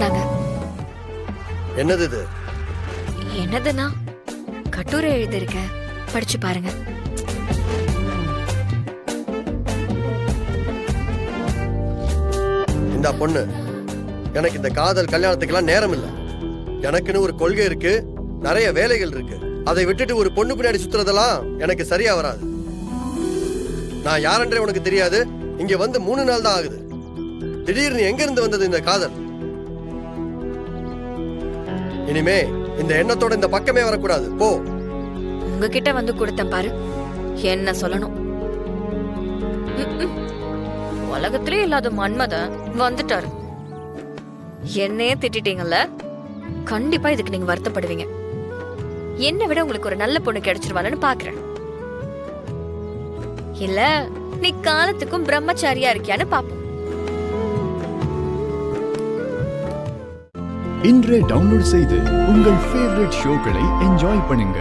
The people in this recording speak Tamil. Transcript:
இந்தாங்க. என்னது இது? என்னதுன்னா கட்டுரை எழுதிருக்கேன், படிச்சு பாருங்க. இந்த பொண்ணு, எனக்கு இந்த காதல் கல்யாணத்துக்கெல்லாம் நேரம் இல்லை. எனக்குன்னு ஒரு கொள்கை இருக்கு, நிறைய வேலைகள் இருக்கு. அதை விட்டுட்டு ஒரு பொண்ணு பின்னாடி சுத்துறதெல்லாம் எனக்கு சரியா வராது. நான் யாரென்றே உனக்கு தெரியாது. இங்க வந்து 3 நாள் தான் ஆகுது. திடீர்னு எங்க இருந்து வந்தது இந்த காதல்? இனிமே இந்த எண்ணத்தோட இந்த பக்கமே வரக்கூடாது. போ. உங்ககிட்ட வந்து கொடுத்தேன் பாரு, என்ன சொல்லணும்? உலகத்திலே இல்லாத மன்மதன் வந்துட்டாரு. என்னையே திட்டிட்டீங்கல்ல, கண்டிப்பா இதுக்கு நீங்க வருத்தப்படுவீங்க. என்னை விட உங்களுக்கு ஒரு நல்ல பொண்ணு கிடைச்சிருவான்னு பாக்குறேன். இல்ல நீ காலத்துக்கும் பிரம்மச்சாரியா இருக்கியான்னு பாப்போம். இன்றே டவுன்லோட் செய்து உங்கள் ஃபேவரட் ஷோக்களை என்ஜாய் பண்ணுங்க.